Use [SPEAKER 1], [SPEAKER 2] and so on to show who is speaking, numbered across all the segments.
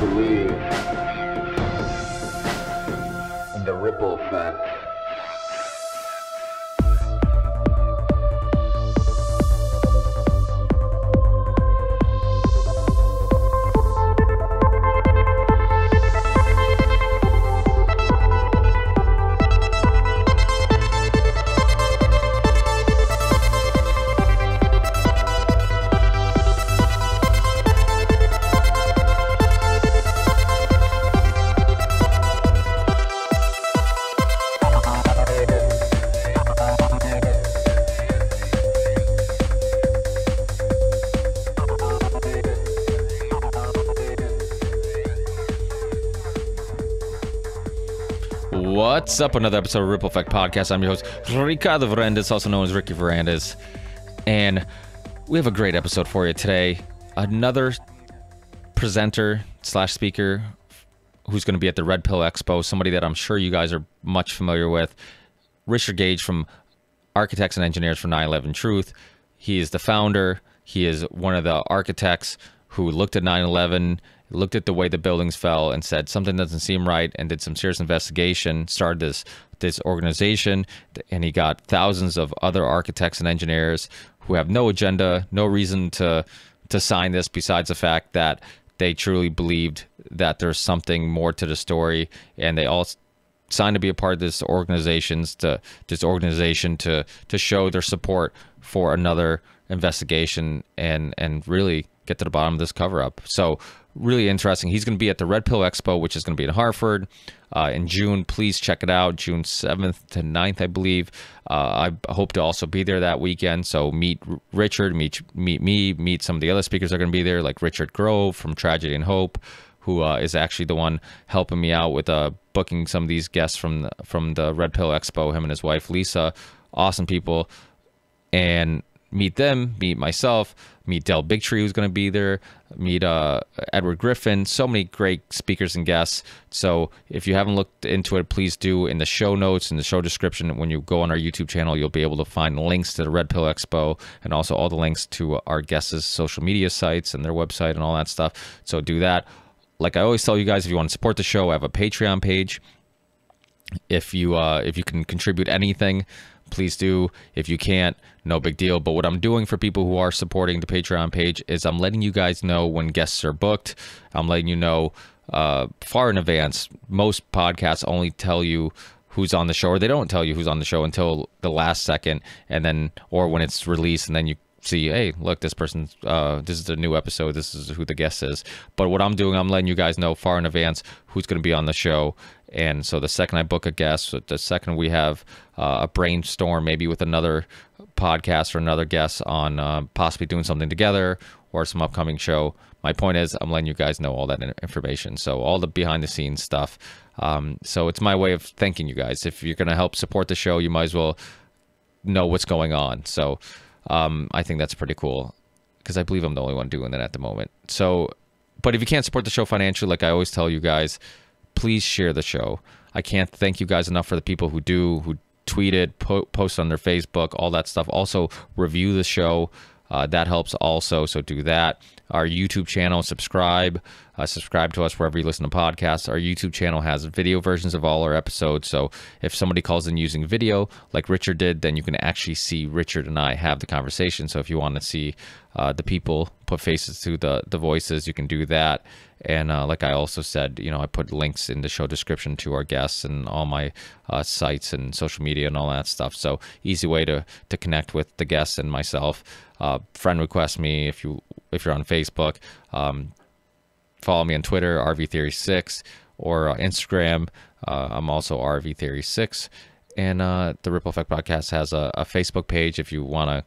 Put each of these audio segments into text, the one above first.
[SPEAKER 1] believe in the ripple effect.
[SPEAKER 2] What's up? Another episode of Ripple Effect Podcast. I'm your host, Ricardo Varandas, also known as Ricky Varandas. And we have a great episode for you today. Another presenter slash speaker who's going to be at the Red Pill Expo, somebody that I'm sure you guys are much familiar with, Richard Gage from Architects and Engineers for 9/11 Truth. He is the founder. He is one of the architects who looked at 9/11, looked at the way the buildings fell and said something doesn't seem right, and did some serious investigation, started this organization, and he got thousands of other architects and engineers who have no agenda, no reason to sign this besides the fact that they truly believed that there's something more to the story, and they all signed to be a part of this organization to show their support for another investigation and really get to the bottom of this cover-up. So really interesting. He's going to be at the Red Pill Expo, which is going to be in Hartford in June. Please check it out, June 7th to 9th, I believe. I hope to also be there that weekend. So meet Richard, meet me, meet some of the other speakers that are going to be there, like Richard Grove from Tragedy and Hope, who is actually the one helping me out with booking some of these guests from the Red Pill Expo, him and his wife, Lisa. Awesome people. And meet them, meet myself, meet Del Bigtree, who's going to be there, meet Edward Griffin, so many great speakers and guests. So if you haven't looked into it, please do. In the show notes, in the show description, when you go on our YouTube channel, you'll be able to find links to the Red Pill Expo and also all the links to our guests' social media sites and their website and all that stuff. So do that. Like I always tell you guys, if you want to support the show, I have a Patreon page. If you can contribute anything, please do. If you can't, no big deal. But what I'm doing for people who are supporting the Patreon page is I'm letting you guys know when guests are booked. I'm letting you know far in advance. Most podcasts only tell you who's on the show, or they don't tell you who's on the show until the last second, and then or when it's released, and then you see, hey, look, this person's this is a new episode, this is who the guest is. But what I'm doing, I'm letting you guys know far in advance who's going to be on the show. And so the second I book a guest, the second we have a brainstorm, maybe with another podcast or another guest on possibly doing something together or some upcoming show, my point is I'm letting you guys know all that information. So all the behind the scenes stuff. So it's my way of thanking you guys. If you're going to help support the show, you might as well know what's going on. So I think that's pretty cool, because I believe I'm the only one doing that at the moment. So, but if you can't support the show financially, like I always tell you guys, please share the show. I can't thank you guys enough for the people who do, who tweet it, post on their Facebook, all that stuff. Also, review the show. That helps also, so do that. Our YouTube channel, subscribe to us wherever you listen to podcasts. Our YouTube channel has video versions of all our episodes, so if somebody calls in using video, like Richard did, then you can actually see Richard and I have the conversation. So if you want to see the people, put faces to the voices, you can do that. And like I also said, I put links in the show description to our guests and all my sites and social media and all that stuff. So easy way to connect with the guests and myself. Friend request me if you're on Facebook. Follow me on Twitter, RVTheory6, or Instagram. I'm also RVTheory6. And the Ripple Effect Podcast has a Facebook page if you want to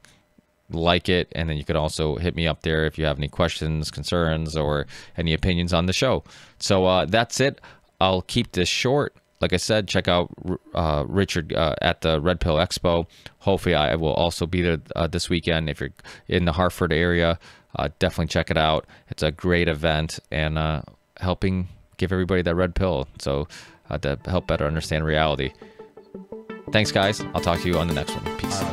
[SPEAKER 2] like it, and then you could also hit me up there if you have any questions, concerns, or any opinions on the show. So that's it. I'll keep this short. Like I said, check out Richard at the Red Pill Expo. Hopefully I will also be there this weekend. If you're in the Hartford area, definitely check it out. It's a great event, and helping give everybody that red pill, so to help better understand reality. Thanks, guys. I'll talk to you on the next one. Peace.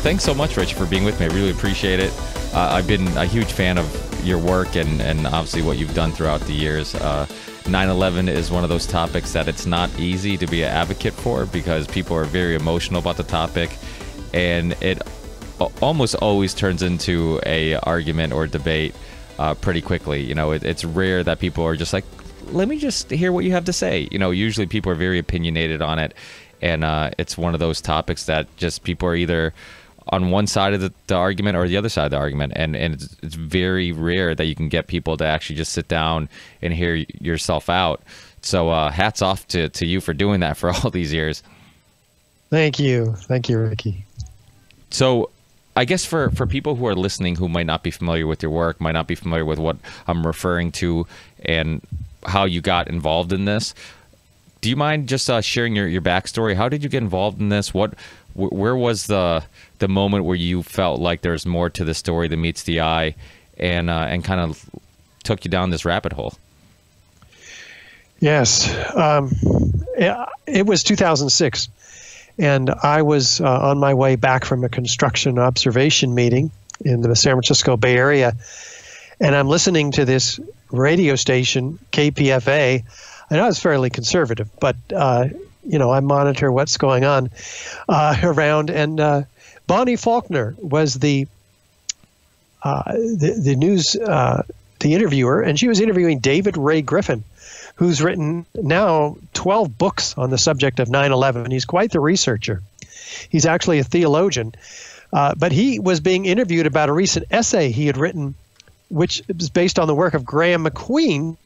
[SPEAKER 2] thanks so much, Rich, for being with me. I really appreciate it. I've been a huge fan of your work and obviously what you've done throughout the years. 9/11 is one of those topics that it's not easy to be an advocate for because people are very emotional about the topic, and it almost always turns into a argument or debate pretty quickly. You know, it's rare that people are just like, let me just hear what you have to say. You know, usually people are very opinionated on it, and it's one of those topics that just people are either on one side of the argument or the other side of the argument, and it's very rare that you can get people to actually just sit down and hear yourself out. So hats off to you for doing that for all these years.
[SPEAKER 3] Thank you, Ricky.
[SPEAKER 2] So I guess for people who are listening who might not be familiar with your work, might not be familiar with what I'm referring to and how you got involved in this, do you mind just sharing your backstory? How did you get involved in this? Where was the moment where you felt like there's more to the story than meets the eye, and kind of took you down this rabbit hole?
[SPEAKER 3] Yes, it was 2006, and I was on my way back from a construction observation meeting in the San Francisco Bay Area, and I'm listening to this radio station, KPFA. I know it's fairly conservative, but you know, I monitor what's going on around. And Bonnie Faulkner was the news the interviewer, and she was interviewing David Ray Griffin, who's written now 12 books on the subject of 9/11. He's quite the researcher. He's actually a theologian, but he was being interviewed about a recent essay he had written, which is based on the work of Graham McQueen,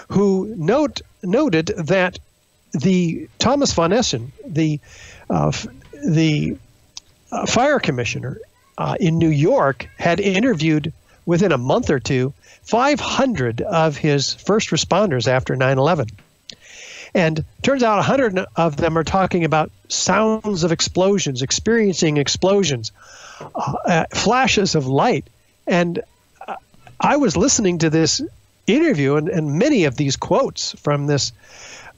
[SPEAKER 3] who noted that the Thomas von Essen, the fire commissioner in New York, had interviewed within a month or two 500 of his first responders after 9/11. And turns out 100 of them are talking about sounds of explosions, experiencing explosions, flashes of light. And I was listening to this interview and many of these quotes from this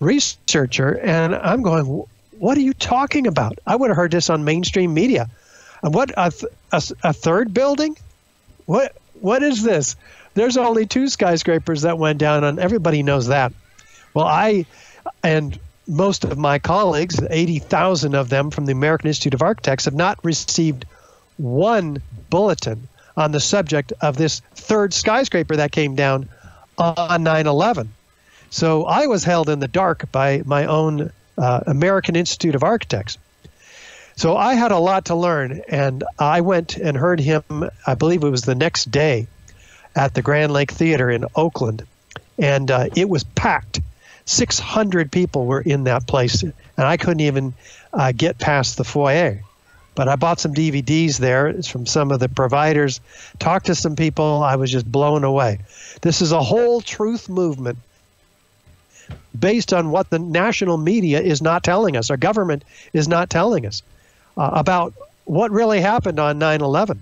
[SPEAKER 3] researcher, and I'm going, what are you talking about? I would have heard this on mainstream media. And what, a third building? What is this? There's only 2 skyscrapers that went down, and everybody knows that. Well, I and most of my colleagues, 80,000 of them from the American Institute of Architects, have not received one bulletin on the subject of this third skyscraper that came down on 9/11. So I was held in the dark by my own American Institute of Architects. So I had a lot to learn, and I went and heard him, I believe it was the next day, at the Grand Lake Theater in Oakland, and it was packed. 600 people were in that place, and I couldn't even get past the foyer. But I bought some DVDs there. It's from some of the providers, talked to some people. I was just blown away. This is a whole truth movement based on what the national media is not telling us, our government is not telling us about what really happened on 9/11.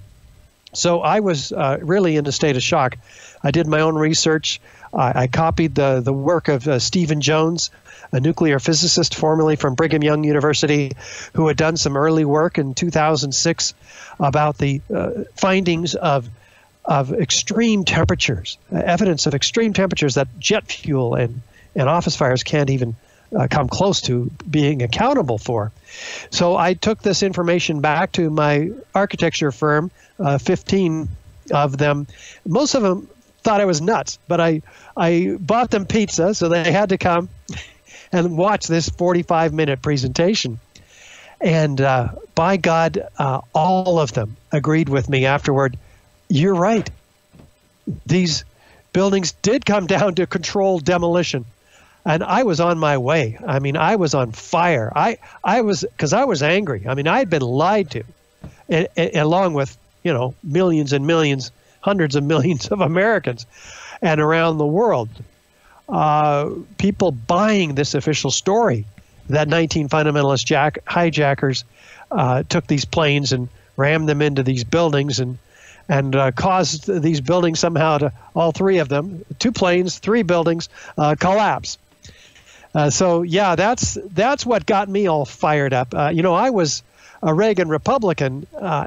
[SPEAKER 3] So I was really in a state of shock. I did my own research. I copied the work of Stephen Jones, a nuclear physicist formerly from Brigham Young University, who had done some early work in 2006 about the findings of extreme temperatures, evidence of extreme temperatures that jet fuel and office fires can't even come close to being accountable for. So I took this information back to my architecture firm, 15 of them. Most of them thought I was nuts, but I bought them pizza, so they had to come and watch this 45-minute presentation. And by God, all of them agreed with me afterward. You're right. These buildings did come down to controlled demolition. And I was on my way. I mean, I was on fire. I was, because I was angry. I mean, I had been lied to, along with, you know, millions and millions, hundreds of millions of Americans and around the world. People buying this official story that 19 fundamentalist hijackers took these planes and rammed them into these buildings and caused these buildings somehow to, all 3 of them, 2 planes, 3 buildings, collapse. So yeah, that's what got me all fired up. You know, I was a Reagan Republican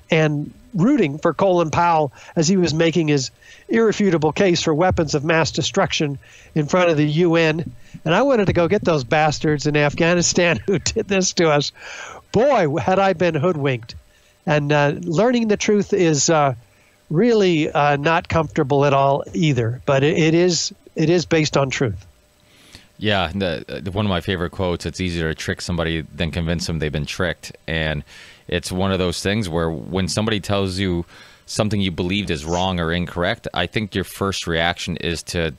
[SPEAKER 3] and rooting for Colin Powell as he was making his irrefutable case for weapons of mass destruction in front of the UN. And I wanted to go get those bastards in Afghanistan who did this to us. Boy, had I been hoodwinked. And learning the truth is really not comfortable at all either. But it is based on truth.
[SPEAKER 2] Yeah, one of my favorite quotes, it's easier to trick somebody than convince them they've been tricked. And it's one of those things where when somebody tells you something you believed is wrong or incorrect, I think your first reaction is to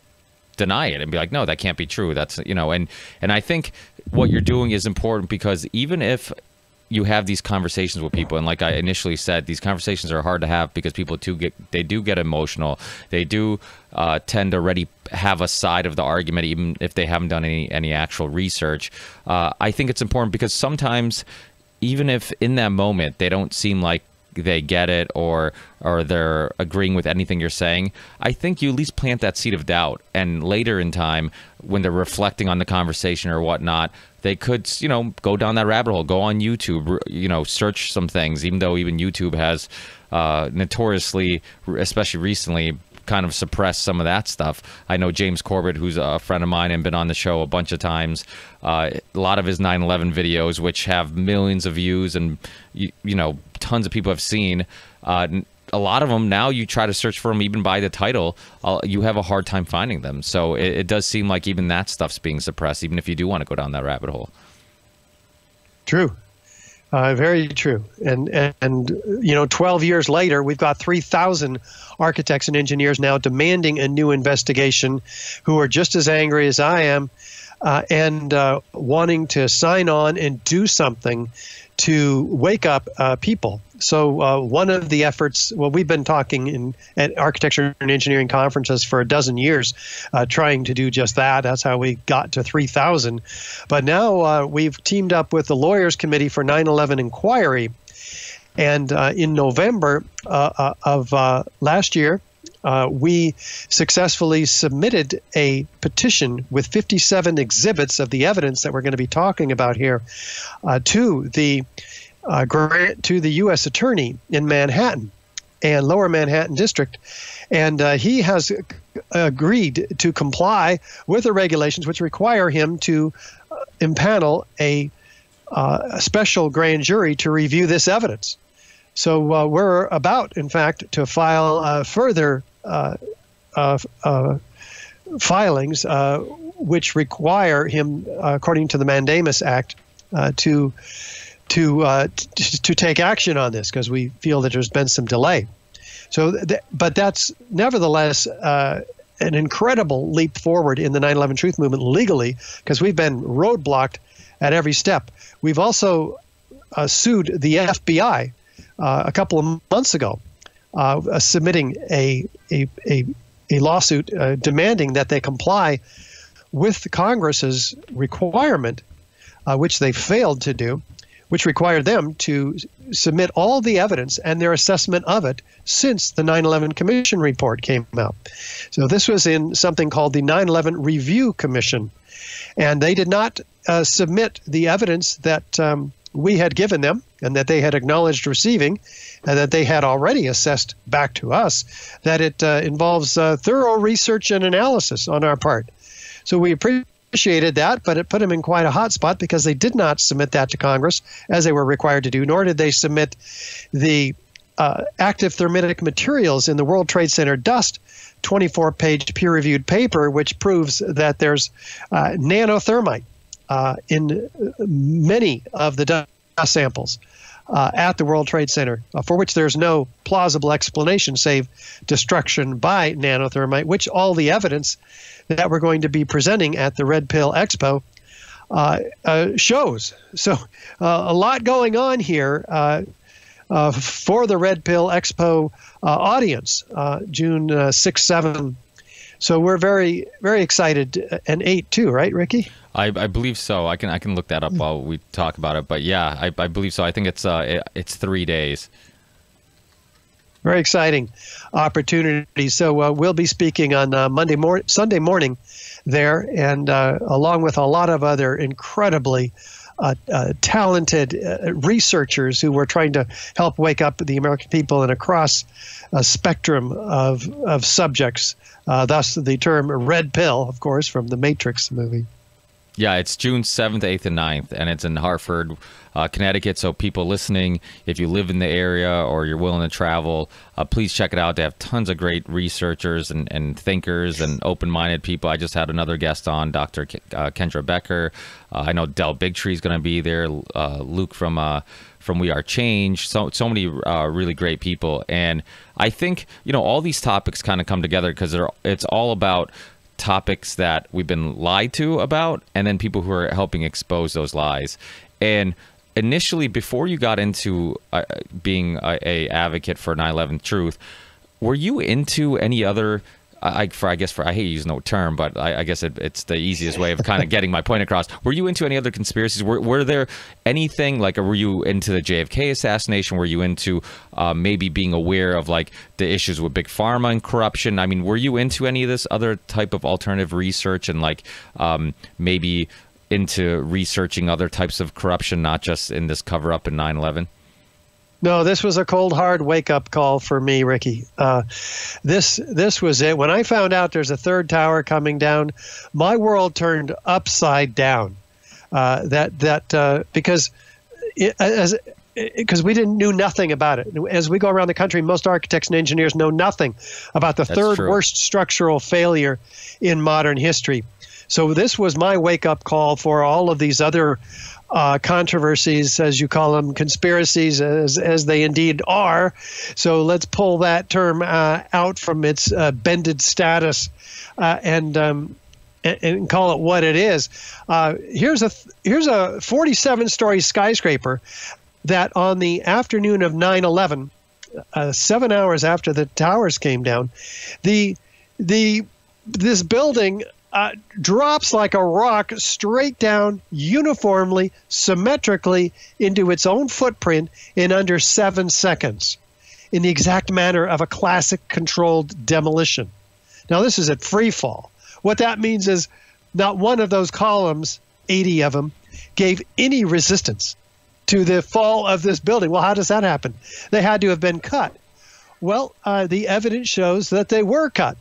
[SPEAKER 2] deny it and be like, no, that can't be true. That's, you know, and I think what you're doing is important, because even if you have these conversations with people, and like I initially said, these conversations are hard to have because people do get emotional. They do tend to already have a side of the argument, even if they haven't done any actual research. I think it's important because sometimes, even if in that moment they don't seem like they get it or they're agreeing with anything you're saying, I think you at least plant that seed of doubt. And later in time, when they're reflecting on the conversation or whatnot, they could, you know, go down that rabbit hole, go on YouTube, you know, search some things, even though even YouTube has notoriously, especially recently, kind of suppressed some of that stuff. I know James Corbett, who's a friend of mine and been on the show a bunch of times, a lot of his 9/11 videos, which have millions of views and, you know, tons of people have seen, a lot of them now, you try to search for them even by the title, you have a hard time finding them. So it does seem like even that stuff's being suppressed, even if you do want to go down that rabbit hole.
[SPEAKER 3] True. Very true. And you know, 12 years later, we've got 3,000 architects and engineers now demanding a new investigation, who are just as angry as I am, and wanting to sign on and do something to wake up people. So one of the efforts, well, we've been talking at architecture and engineering conferences for a dozen years, trying to do just that. That's how we got to 3,000. But now we've teamed up with the Lawyers Committee for 9/11 Inquiry. And in November of last year, we successfully submitted a petition with 57 exhibits of the evidence that we're going to be talking about here to the U.S. Attorney in Manhattan and Lower Manhattan District, and he has agreed to comply with the regulations which require him to impanel a special grand jury to review this evidence. So we're about, in fact, to file further filings which require him, according to the Mandamus Act, to take action on this, because we feel that there's been some delay. So, but that's nevertheless an incredible leap forward in the 9/11 Truth Movement legally, because we've been roadblocked at every step. We've also sued the FBI a couple of months ago, submitting a lawsuit demanding that they comply with Congress's requirement, which they failed to do, which required them to submit all the evidence and their assessment of it since the 9/11 Commission report came out. So this was in something called the 9/11 Review Commission, and they did not submit the evidence that we had given them and that they had acknowledged receiving, and that they had already assessed back to us, that it involves thorough research and analysis on our part. So we appreciated that, but it put them in quite a hot spot, because they did not submit that to Congress as they were required to do, nor did they submit the active thermitic materials in the World Trade Center dust 24-page peer-reviewed paper, which proves that there's nanothermite in many of the dust samples at the World Trade Center, for which there's no plausible explanation save destruction by nanothermite, which all the evidence that we're going to be presenting at the Red Pill Expo shows. So a lot going on here for the Red Pill Expo audience, June 6, 7. So we're very, very excited, and 8 too, right, Ricky?
[SPEAKER 2] I believe so. I can look that up while we talk about it. But yeah, I believe so. I think it's 3 days.
[SPEAKER 3] Very exciting opportunity. So we'll be speaking on Sunday morning there, and along with a lot of other incredibly talented researchers who were trying to help wake up the American people and across a spectrum of subjects. Thus the term red pill, of course, from the Matrix movie.
[SPEAKER 2] Yeah, it's June 7th, 8th, and 9th, and it's in Hartford, Connecticut. So people listening, if you live in the area or you're willing to travel, please check it out. They have tons of great researchers and thinkers and open-minded people. I just had another guest on, Dr. Kendra Becker. I know Del Bigtree is going to be there. Luke from We Are Change. So many really great people. And I think, all these topics kind of come together because it's all about topics that we've been lied to about, and then people who are helping expose those lies. And initially, before you got into being a advocate for 9/11 truth, were you into any other? I hate using the term, but I guess it's the easiest way of kind of getting my point across. Were you into any other conspiracies? Were there anything were you into the JFK assassination? Were you into maybe being aware of the issues with big pharma and corruption? I mean, were you into any of this other type of alternative research and maybe into researching other types of corruption, not just in this cover up in 9/11?
[SPEAKER 3] No, this was a cold, hard wake-up call for me, Ricky. This was it. When I found out there's a third tower coming down, my world turned upside down. Because we knew nothing about it. As we go around the country, most architects and engineers know nothing about the third worst structural failure in modern history. So this was my wake-up call for all of these other controversies, as you call them, conspiracies, as they indeed are. So let's pull that term out from its bended status and call it what it is. Here's a 47-story skyscraper that on the afternoon of 9/11, 7 hours after the towers came down, this building drops like a rock straight down, uniformly, symmetrically into its own footprint in under 7 seconds, in the exact manner of a classic controlled demolition. Now, this is at free fall. What that means is not one of those columns, 80 of them, gave any resistance to the fall of this building. Well, how does that happen? They had to have been cut. Well, the evidence shows that they were cut.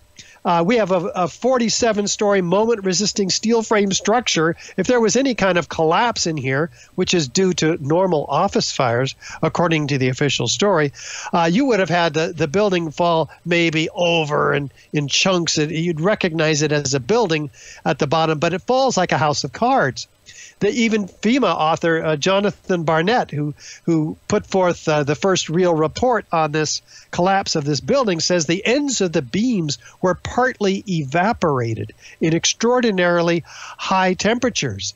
[SPEAKER 3] We have a 47-story moment-resisting steel frame structure. If there was any kind of collapse in here, which is due to normal office fires, according to the official story, you would have had the building fall maybe over and in chunks. You'd recognize it as a building at the bottom, but it falls like a house of cards. Even FEMA author Jonathan Barnett, who put forth the first real report on this collapse of this building, says the ends of the beams were partly evaporated in extraordinarily high temperatures.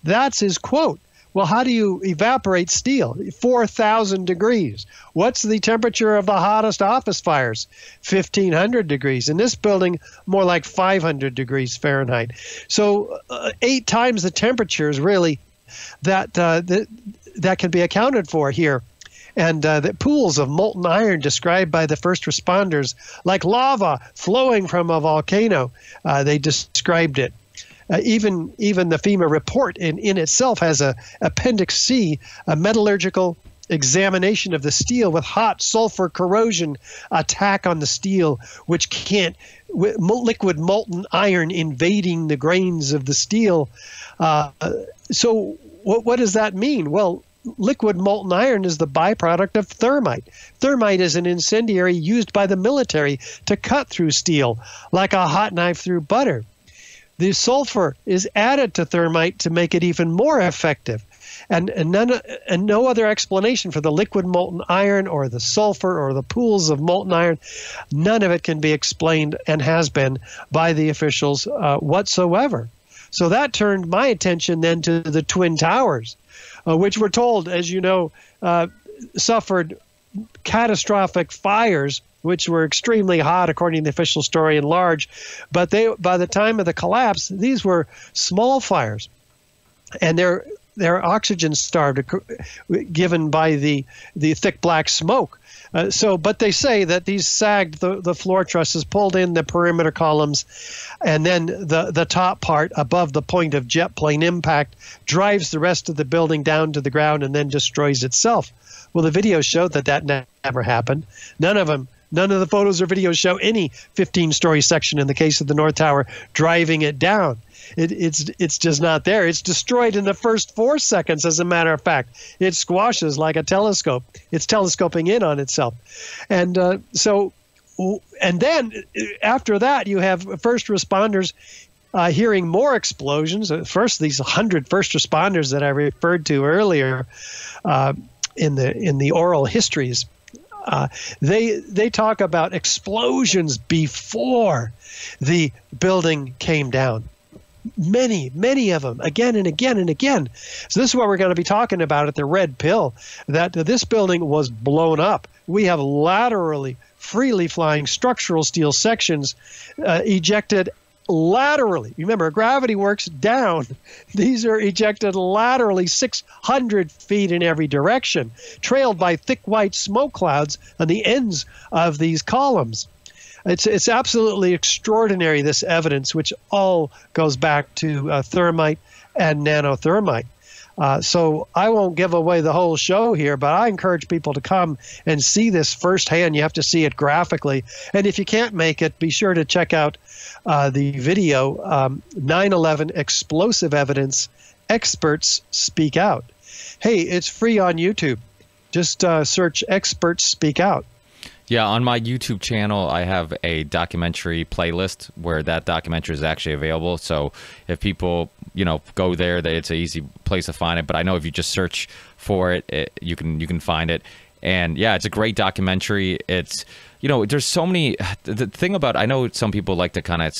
[SPEAKER 3] That's his quote. Well, how do you evaporate steel? 4,000 degrees. What's the temperature of the hottest office fires? 1,500 degrees. In this building, more like 500 degrees Fahrenheit. So 8 times the temperatures, really, that can be accounted for here. And the pools of molten iron described by the first responders, like lava flowing from a volcano, they described it. Even the FEMA report in itself has a Appendix C, a metallurgical examination of the steel with hot sulfur corrosion attack on the steel, which can't liquid molten iron invading the grains of the steel. So what does that mean? Well, liquid molten iron is the byproduct of thermite. Thermite is an incendiary used by the military to cut through steel like a hot knife through butter. The sulfur is added to thermite to make it even more effective. And no other explanation for the liquid molten iron or the sulfur or the pools of molten iron. None of it can be explained and has been by the officials whatsoever. So that turned my attention then to the Twin Towers, which we're told, as you know, suffered catastrophic fires, which were extremely hot, according to the official story, and large. But by the time of the collapse, these were small fires. And they're oxygen starved, given by the thick black smoke. But they say that these sagged the floor trusses, pulled in the perimeter columns, and then the top part above the point of jet plane impact drives the rest of the building down to the ground and then destroys itself. Well, the videos showed that never happened. None of the photos or videos show any 15-story section in the case of the North Tower driving it down. It's just not there. It's destroyed in the first 4 seconds, as a matter of fact. It squashes like a telescope. It's telescoping in on itself. And then after that, you have first responders hearing more explosions. First, these 100 first responders that I referred to earlier in the oral histories, they talk about explosions before the building came down. Many of them, again and again and again. So this is what we're going to be talking about at the Red Pill, that this building was blown up. We have laterally, freely flying structural steel sections ejected laterally. Remember, gravity works down. These are ejected laterally 600 feet in every direction, trailed by thick white smoke clouds on the ends of these columns. It's absolutely extraordinary, this evidence, which all goes back to thermite and nanothermite. So I won't give away the whole show here, but I encourage people to come and see this firsthand. You have to see it graphically. And if you can't make it, be sure to check out the video, 9/11 Explosive Evidence, Experts Speak Out. Hey, it's free on YouTube. Just search Experts Speak Out.
[SPEAKER 2] Yeah, on my YouTube channel, I have a documentary playlist where that documentary is actually available. So if people, go there, it's an easy place to find it. But I know if you just search for it, you can find it. And yeah, it's a great documentary. It's, there's so many. The thing about, I know some people like to kind of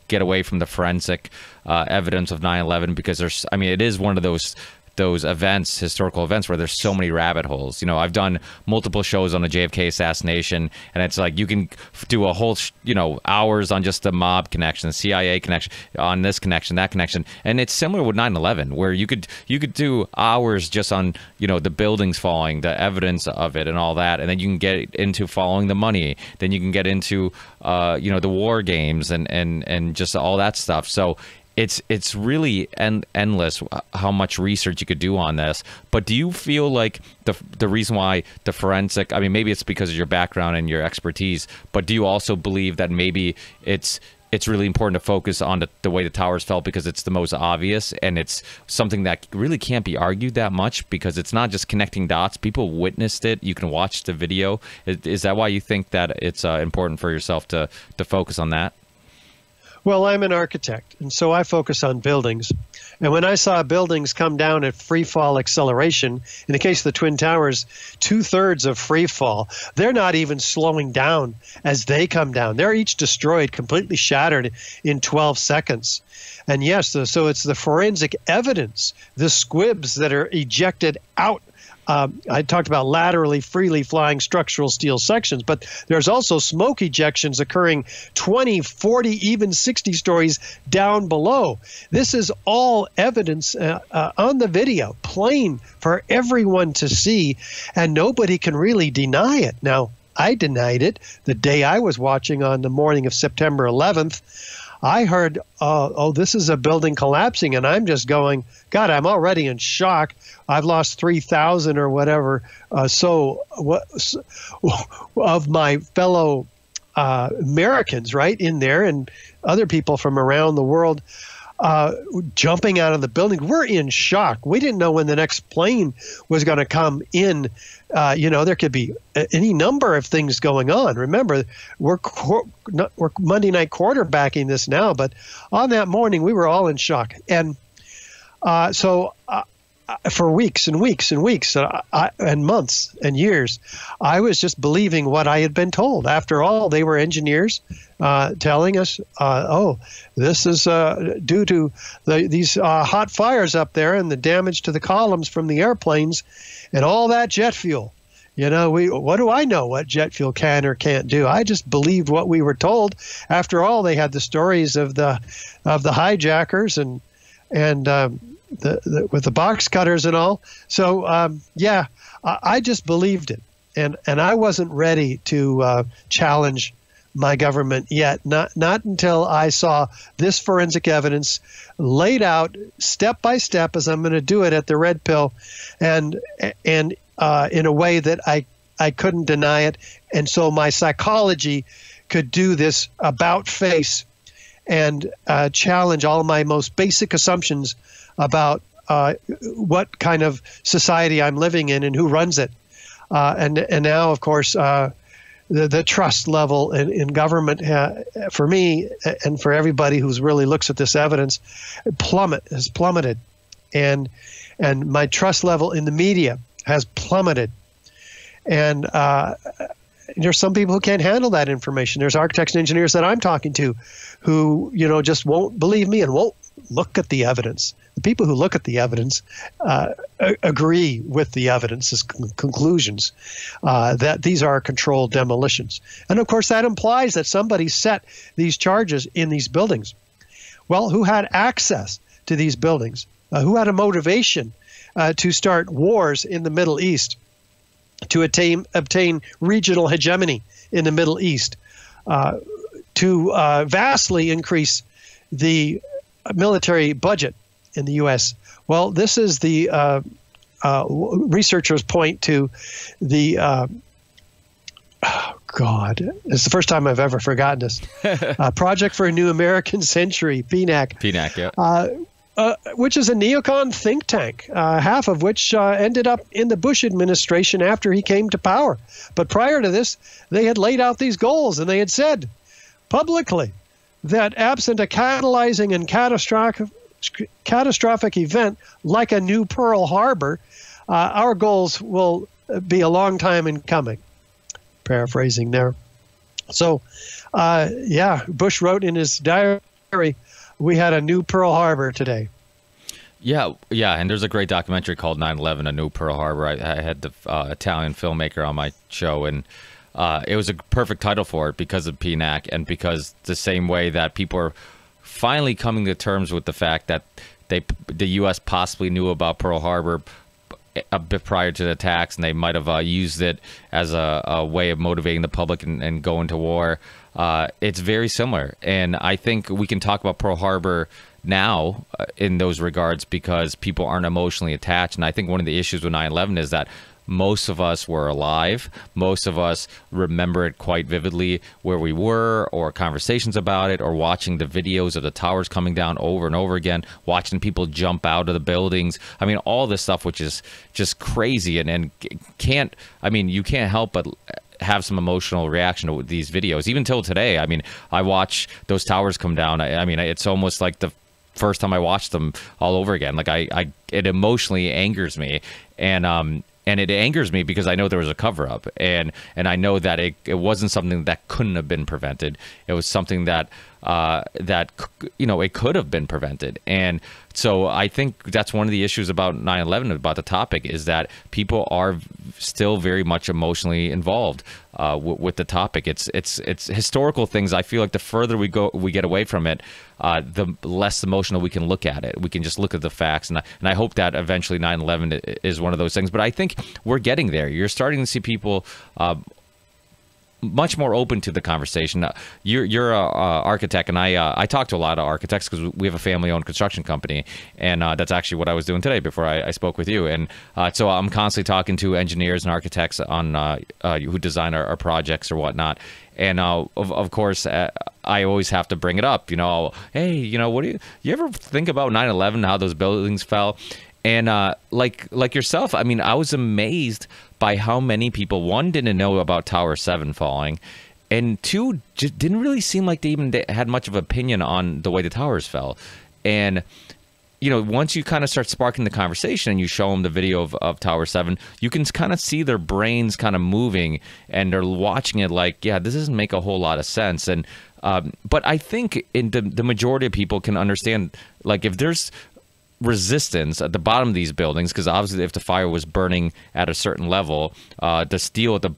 [SPEAKER 2] get away from the forensic evidence of 9/11 because it is one of those events, historical events, where there's so many rabbit holes. I've done multiple shows on the JFK assassination, and it's like you can do a whole, hours on just the mob connection, the CIA connection, on this connection, that connection. And it's similar with 9/11, where you could do hours just on, the buildings falling, the evidence of it and all that. And then you can get into following the money. Then you can get into, the war games and just all that stuff. So it's really endless how much research you could do on this. But do you feel like the reason why the forensic, maybe it's because of your background and your expertise, but do you also believe that maybe it's really important to focus on the way the towers fell because it's the most obvious and it's something that really can't be argued that much because it's not just connecting dots. People witnessed it. You can watch the video. Is that why you think that it's important for yourself to focus on that?
[SPEAKER 3] Well, I'm an architect, and so I focus on buildings. And when I saw buildings come down at free fall acceleration, in the case of the Twin Towers, 2/3 of free fall, they're not even slowing down as they come down. They're each destroyed, completely shattered in 12 seconds. And yes, so it's the forensic evidence, the squibs that are ejected out. I talked about laterally, freely flying structural steel sections, but there's also smoke ejections occurring 20, 40, even 60 stories down below. This is all evidence on the video, plain for everyone to see, and nobody can really deny it. Now, I denied it the day I was watching on the morning of September 11th. I heard, this is a building collapsing, and I'm just going, God, I'm already in shock. I've lost 3,000 or whatever of my fellow Americans right in there, and other people from around the world jumping out of the building. We're in shock. We didn't know when the next plane was going to come in. There could be any number of things going on. Remember, we're Monday night quarterbacking this now, but on that morning, we were all in shock. And for weeks and weeks and weeks and months and years, I was just believing what I had been told. After all, they were engineers telling us, this is due to these hot fires up there and the damage to the columns from the airplanes and all that jet fuel. What do I know what jet fuel can or can't do? I just believed what we were told. After all, they had the stories of the hijackers and with the box cutters and all. So yeah, I just believed it, and I wasn't ready to challenge my government yet. Not until I saw this forensic evidence laid out step by step, as I'm going to do it at the Red Pill, and in a way that I couldn't deny it, and so my psychology could do this about face and challenge all of my most basic assumptions about what kind of society I'm living in and who runs it. And now, of course, the trust level in government for me and for everybody who really looks at this evidence has plummeted, and my trust level in the media has plummeted. And there's some people who can't handle that information. There's architects and engineers that I'm talking to who, just won't believe me and won't look at the evidence. The people who look at the evidence agree with the evidence's conclusions that these are controlled demolitions. And of course, that implies that somebody set these charges in these buildings. Well, who had access to these buildings? Who had a motivation to start wars in the Middle East, to obtain regional hegemony in the Middle East, to vastly increase the military budget in the U.S.? Well, this is the researchers point to the it's the first time I've ever forgotten this. Project for a New American Century, PNAC.
[SPEAKER 2] PNAC, yeah.
[SPEAKER 3] Which is a neocon think tank, half of which ended up in the Bush administration after he came to power. But prior to this, they had laid out these goals, and they had said publicly that absent a catalyzing and catastrophic event like a new Pearl Harbor, our goals will be a long time in coming. Paraphrasing there. So, yeah, Bush wrote in his diary, we had a new Pearl Harbor today.
[SPEAKER 2] Yeah, and there's a great documentary called 9/11, A New Pearl Harbor. I had the Italian filmmaker on my show, and it was a perfect title for it because of PNAC and because the same way that people are finally coming to terms with the fact that the U.S. possibly knew about Pearl Harbor a bit prior to the attacks, and they might have used it as a way of motivating the public and going to war. It's very similar, and I think we can talk about Pearl Harbor now in those regards because people aren't emotionally attached. And I think one of the issues with 9/11 is that most of us were alive. Most of us remember it quite vividly, where we were, or conversations about it, or watching the videos of the towers coming down over and over again, watching people jump out of the buildings. I mean, all this stuff, which is just crazy, and you can't help but have some emotional reaction to these videos. Even till today, I mean, I watch those towers come down. I mean, it's almost like the first time I watched them all over again. Like it emotionally angers me, and it angers me because I know there was a cover-up, and I know that it wasn't something that couldn't have been prevented. It was something that it could have been prevented. And so I think that's one of the issues about 9/11, about the topic, is that people are still very much emotionally involved with the topic. It's historical things. I feel like the further we get away from it, the less emotional we can look at it. We can just look at the facts, and I hope that eventually 9/11 is one of those things. But I think we're getting there. You're starting to see people much more open to the conversation. You're an architect, and I talk to a lot of architects because we have a family-owned construction company, and that's actually what I was doing today before I spoke with you. And so I'm constantly talking to engineers and architects on who design our projects or whatnot. And of course, I always have to bring it up. Hey, what do you ever think about 9/11? How those buildings fell? And like yourself, I mean, I was amazed by how many people, one, didn't know about Tower 7 falling, and two, just didn't really seem like they even had much of an opinion on the way the towers fell. And once you kind of start sparking the conversation and you show them the video of Tower 7, you can kind of see their brains kind of moving, and they're watching it like, yeah, this doesn't make a whole lot of sense. And but I think the majority of people can understand, like, if there's resistance at the bottom of these buildings, because obviously if the fire was burning at a certain level, the steel at the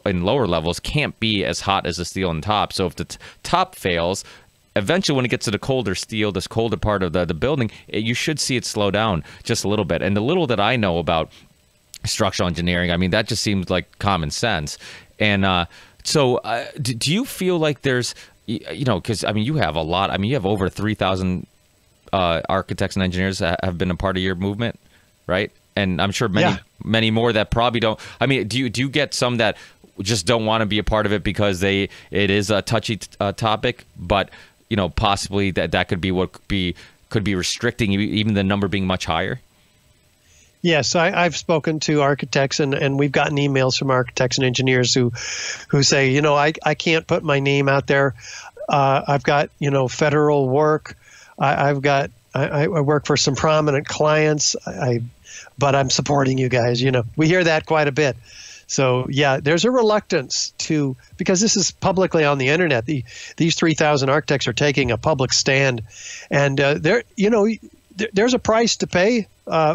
[SPEAKER 2] in lower levels can't be as hot as the steel on top. So if the top fails, eventually when it gets to the colder steel, this colder part of the building, you should see it slow down just a little bit. And the little that I know about structural engineering, I mean, that just seems like common sense. And so do you feel like there's, because, I mean, you have a lot. I mean, you have over 3,000 architects and engineers that have been a part of your movement, right? And I'm sure many more that probably don't. I mean, do you get some that just don't want to be a part of it because it is a touchy topic, but possibly that could be could be restricting even the number being much higher?
[SPEAKER 3] Yes, I've spoken to architects and we've gotten emails from architects and engineers who say, I can't put my name out there. I've got, federal work. I work for some prominent clients. But I'm supporting you guys. We hear that quite a bit. So yeah, there's a reluctance because this is publicly on the internet. These 3,000 architects are taking a public stand, and there's a price to pay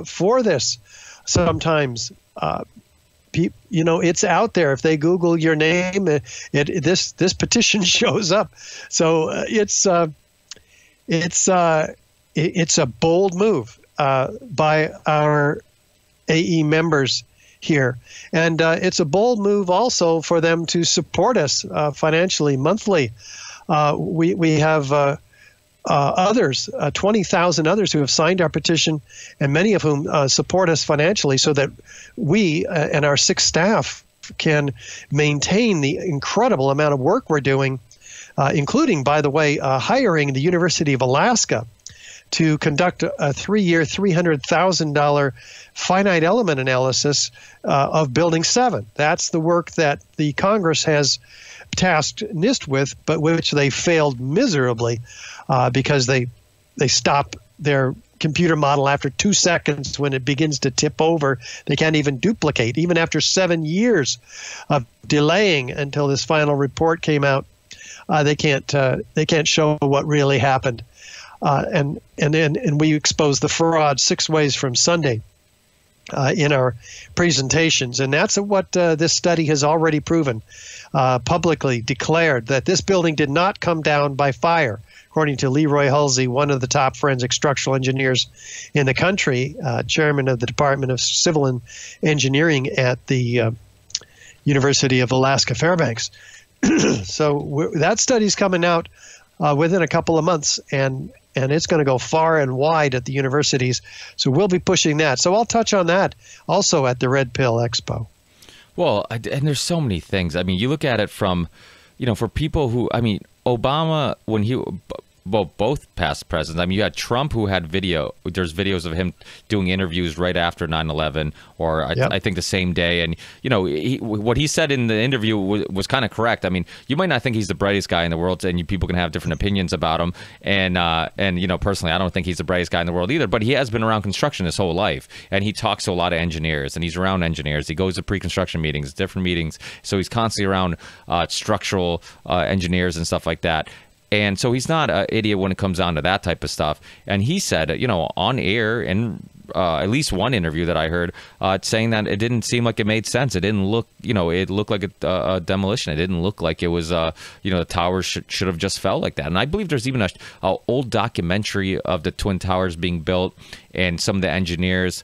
[SPEAKER 3] for this. Sometimes, it's out there. If they Google your name, this petition shows up. So it's a bold move by our AE members here. And it's a bold move also for them to support us financially monthly. We have others, 20,000 others who have signed our petition, and many of whom support us financially so that we and our 6 staff can maintain the incredible amount of work we're doing, including, by the way, hiring the University of Alaska to conduct a 3-year, $300,000 finite element analysis of Building 7. That's the work that the Congress has tasked NIST with, but which they failed miserably because they stop their computer model after 2 seconds when it begins to tip over. They can't even duplicate. Even after 7 years of delaying until this final report came out, they can't show what really happened. And we exposed the fraud 6 ways from Sunday in our presentations. And that's what this study has already proven, publicly declared that this building did not come down by fire, according to Leroy Hulsey, one of the top forensic structural engineers in the country, chairman of the Department of Civil Engineering at the University of Alaska Fairbanks. So that study's coming out within a couple of months, and it's going to go far and wide at the universities. So we'll be pushing that. So I'll touch on that also at the Red Pill Expo. Well,
[SPEAKER 2] and there's so many things. I mean, you look at it from, for people who, I mean, Obama, when both past presidents. I mean, you had Trump who had there's videos of him doing interviews right after 9/11, or I think the same day. And, what he said in the interview was kind of correct. I mean, you might not think he's the brightest guy in the world, and people can have different opinions about him. And personally, I don't think he's the brightest guy in the world either, but he has been around construction his whole life. And he talks to a lot of engineers, and he's around engineers. He goes to pre-construction meetings, different meetings. So he's constantly around structural engineers and stuff like that. And so he's not an idiot when it comes down to that type of stuff. And he said, on air, and at least one interview that I heard, saying that it didn't seem like it made sense. It didn't look, it looked like a demolition. It didn't look like it was, the towers should have just fell like that. And I believe there's even a old documentary of the Twin Towers being built and some of the engineers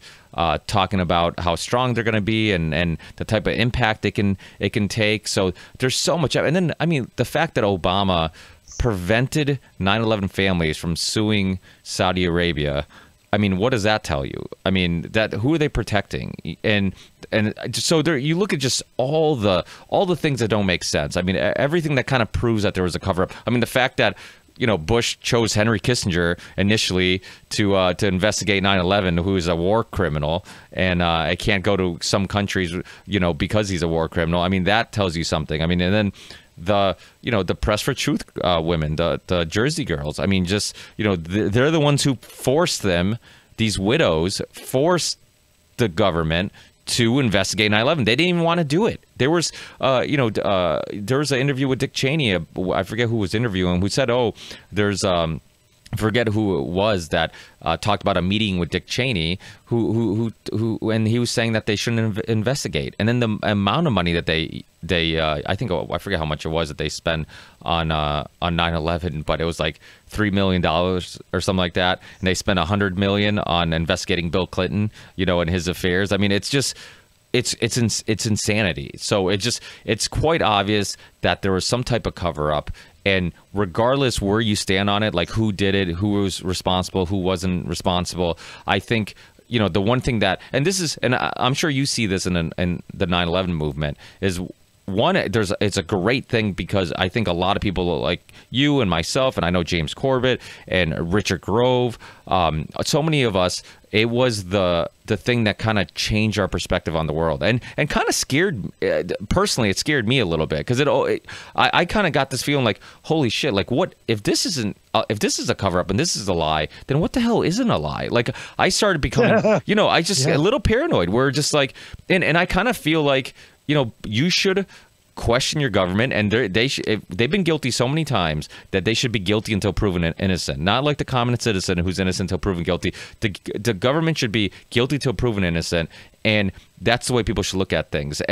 [SPEAKER 2] talking about how strong they're going to be and the type of impact it can take. So there's so much. And then, I mean, the fact that Obama prevented 9/11 families from suing Saudi Arabia. I mean, what does that tell you? I mean, who are they protecting? And so there, you look at just all the things that don't make sense. I mean, everything that kind of proves that there was a cover up. I mean, the fact that Bush chose Henry Kissinger initially to investigate 9/11, who is a war criminal, and I can't go to some countries, because he's a war criminal. I mean, that tells you something. I mean, and then the Press for Truth women, the Jersey girls. I mean, just they're the ones who forced them. These widows forced the government to investigate 9/11. They didn't even want to do it. There was, there was an interview with Dick Cheney. I forget who was interviewing, who said, "Oh, there's forget who it was that talked about a meeting with Dick Cheney, who and he was saying that they shouldn't investigate. And then the amount of money that they I think, I forget how much it was that they spent on 9/11, but it was like $3 million or something like that. And they spent $100 million on investigating Bill Clinton, and his affairs. I mean, it's just. It's insanity. So it's quite obvious that there was some type of cover up, and regardless where you stand on it, like who did it, who was responsible, who wasn't responsible, I think the one thing that, and this is, and I'm sure you see this in the 9/11 movement, is one, it's a great thing because I think a lot of people like you and myself, and I know James Corbett and Richard Grove, so many of us. It was the thing that kind of changed our perspective on the world, and kind of scared. Personally, it scared me a little bit because I kind of got this feeling like, holy shit! Like, what if this isn't? If this is a cover up and this is a lie, then what the hell isn't a lie? Like, I started becoming, I just a little paranoid. We're just like, and I kind of feel like, you should question your government, and they've been guilty so many times that they should be guilty until proven innocent. Not like the common citizen who's innocent until proven guilty. The government should be guilty till proven innocent, and that's the way people should look at things.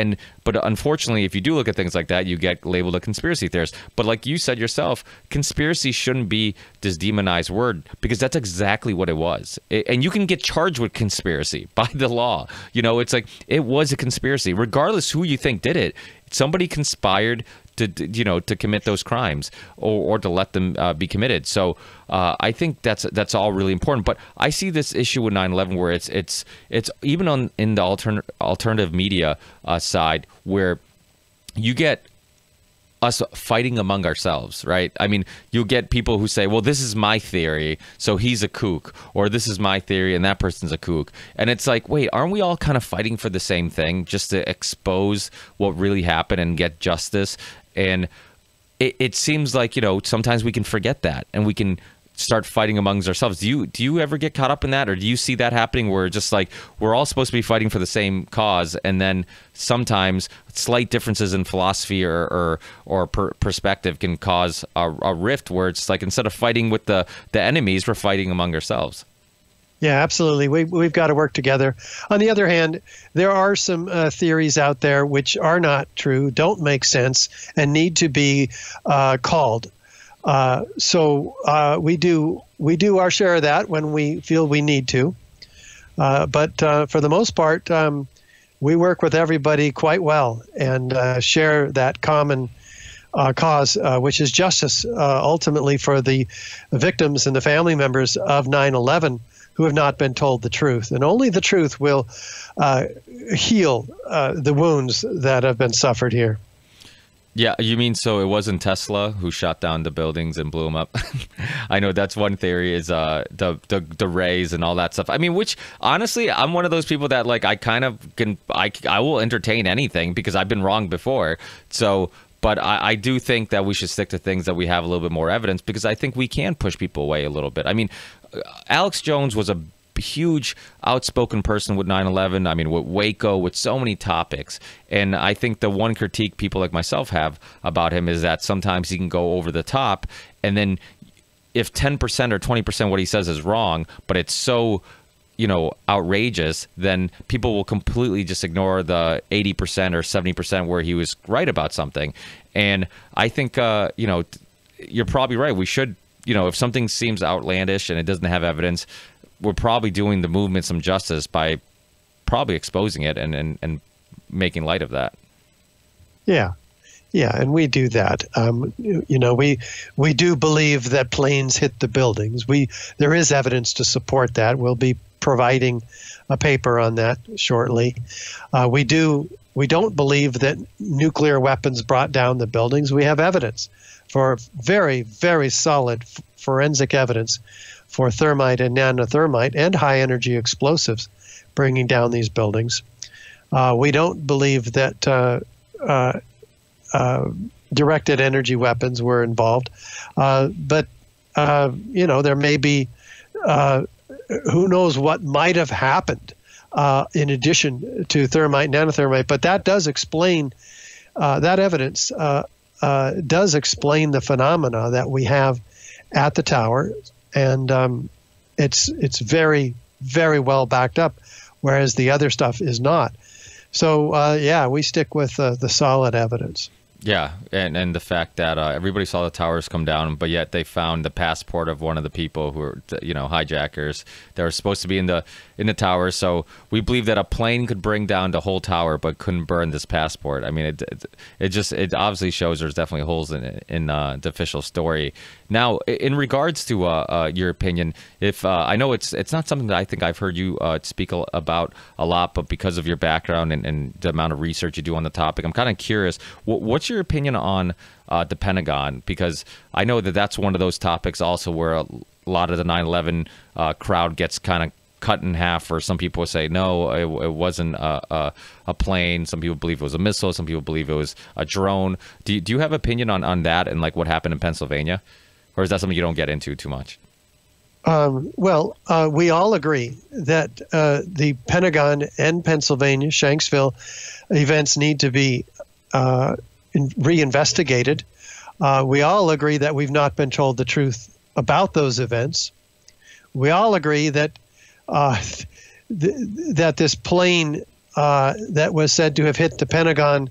[SPEAKER 2] But unfortunately, if you do look at things like that, you get labeled a conspiracy theorist. But like you said yourself, conspiracy shouldn't be this demonized word, because that's exactly what it was. And you can get charged with conspiracy by the law. It's like, it was a conspiracy, regardless who you think did it. Somebody conspired to commit those crimes or to let them be committed. So I think that's all really important. But I see this issue with 9/11 where it's even in the alternative media side, where you get us fighting among ourselves, right? I mean, you get people who say, well, this is my theory, so he's a kook, or this is my theory and that person's a kook. And it's like, wait, aren't we all kind of fighting for the same thing, just to expose what really happened and get justice? And it seems like, sometimes we can forget that, and we can start fighting amongst ourselves. Do you ever get caught up in that, or do you see that happening where just like we're all supposed to be fighting for the same cause, and then sometimes slight differences in philosophy or perspective can cause a rift where it's like, instead of fighting with the enemies, we're fighting among ourselves?
[SPEAKER 3] Yeah, absolutely. We've got to work together. On the other hand, there are some theories out there which are not true, don't make sense, and need to be called. So we do our share of that when we feel we need to. But for the most part, we work with everybody quite well and share that common cause, which is justice, ultimately for the victims and the family members of 9/11 who have not been told the truth. And only the truth will heal the wounds that have been suffered here.
[SPEAKER 2] Yeah, you mean, so it wasn't Tesla who shot down the buildings and blew them up? I know that's one theory, is the rays and all that stuff. I mean, which honestly, I'm one of those people that like, I kind of can, I will entertain anything because I've been wrong before. So, but I do think that we should stick to things that we have a little bit more evidence, because I think we can push people away a little bit. I mean, Alex Jones was a huge outspoken person with 9/11. I mean, with Waco, with so many topics. And I think the one critique people like myself have about him is that sometimes he can go over the top. And then if 10% or 20% what he says is wrong, but it's so, outrageous, then people will completely just ignore the 80% or 70% where he was right about something. And I think, you're probably right. We should, if something seems outlandish and it doesn't have evidence, we're probably doing the movement some justice by probably exposing it and making light of that.
[SPEAKER 3] Yeah, and we do that. We do believe that planes hit the buildings. There is evidence to support that. We'll be providing a paper on that shortly. We don't believe that nuclear weapons brought down the buildings. We have evidence for very, very solid forensic evidence for thermite and nanothermite and high-energy explosives bringing down these buildings. We don't believe that directed energy weapons were involved. But there may be, who knows what might have happened in addition to thermite, nanothermite. But that does explain, that evidence does explain the phenomena that we have at the tower. and it's very, very well backed up, whereas the other stuff is not. So yeah, we stick with the solid evidence.
[SPEAKER 2] Yeah, and the fact that everybody saw the towers come down, but yet they found the passport of one of the people who were, hijackers that were supposed to be in the towers. So we believe that a plane could bring down the whole tower, but couldn't burn this passport. I mean, it obviously shows there's definitely holes in the official story. Now, in regards to your opinion, if I know it's not something that I think I've heard you speak about a lot, but because of your background and the amount of research you do on the topic, I'm kind of curious. What's your opinion on the Pentagon? Because I know that that's one of those topics also where a lot of the 9/11 crowd gets kind of cut in half, or some people say no, it wasn't a plane. Some people believe it was a missile. Some people believe it was a drone. Do you have opinion on that and like what happened in Pennsylvania, or is that something you don't get into too much?
[SPEAKER 3] Well, we all agree that the Pentagon and Pennsylvania, Shanksville events need to be reinvestigated. We all agree that we've not been told the truth about those events. We all agree that that this plane that was said to have hit the Pentagon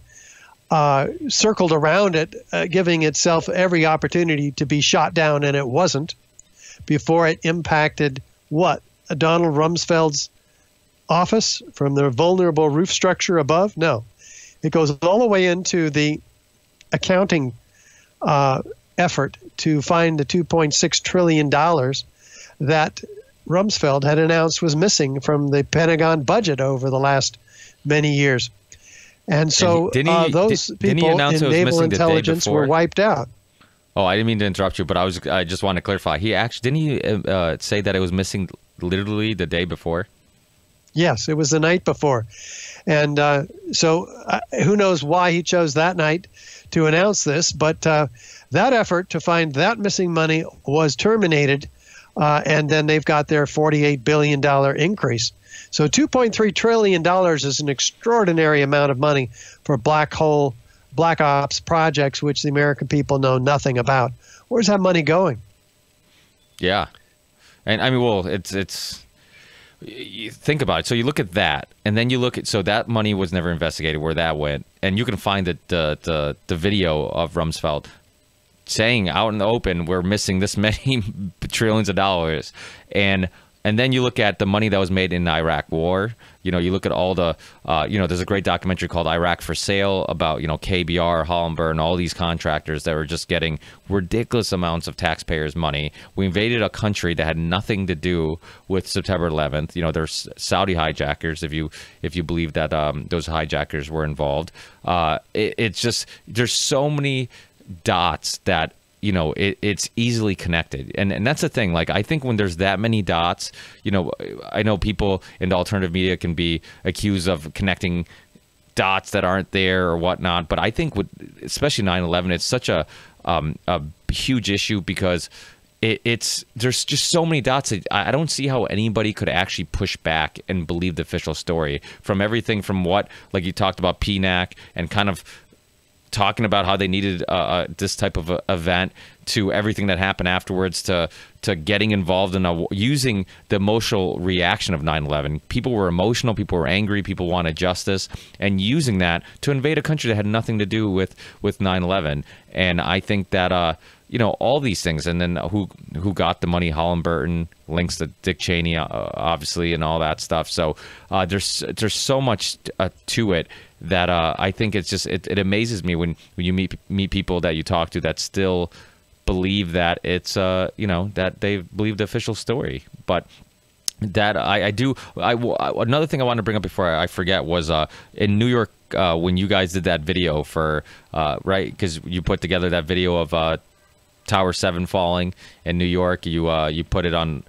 [SPEAKER 3] circled around it, giving itself every opportunity to be shot down, and it wasn't, before it impacted Donald Rumsfeld's office from the vulnerable roof structure above? No. It goes all the way into the accounting effort to find the $2.6 trillion that Rumsfeld had announced was missing from the Pentagon budget over the last many years. And so those people in naval intelligence were wiped out.
[SPEAKER 2] Oh, I didn't mean to interrupt you, but I just want to clarify. He actually, didn't he say that it was missing literally the day before?
[SPEAKER 3] Yes, it was the night before. And so who knows why he chose that night to announce this, but that effort to find that missing money was terminated, and then they've got their $48 billion increase. So $2.3 trillion is an extraordinary amount of money for black ops projects, which the American people know nothing about. Where's that money going?
[SPEAKER 2] Yeah. And I mean, well, it's you think about it. So you look at that, and then you look at, so that money was never investigated where that went, and you can find the video of Rumsfeld saying out in the open, we're missing this many trillions of dollars. And then you look at the money that was made in the Iraq War. You look at all the, there's a great documentary called Iraq for Sale about, KBR, Hollenberg, and all these contractors that were just getting ridiculous amounts of taxpayers' money. We invaded a country that had nothing to do with September 11th. There's Saudi hijackers, if you believe that those hijackers were involved. It's just, there's so many dots that, it's easily connected. And that's the thing. Like, I think when there's that many dots, I know people in the alternative media can be accused of connecting dots that aren't there or whatnot. But I think especially 9/11, it's such a huge issue because there's just so many dots. I don't see how anybody could actually push back and believe the official story, from everything from what, like you talked about PNAC and kind of talking about how they needed this type of event, to everything that happened afterwards, to getting involved in using the emotional reaction of 9/11. People were emotional, people were angry, people wanted justice, and using that to invade a country that had nothing to do with 9/11. And I think that all these things, and then who got the money, Hollenberg, links to Dick Cheney, obviously, and all that stuff. So there's so much to it that I think it's just it amazes me when you meet people that you talk to that still believe that it's that they believe the official story. But that another thing I wanted to bring up before I forget was in New York, when you guys did that video for right, because you put together that video of Tower 7 falling in New York. You put it on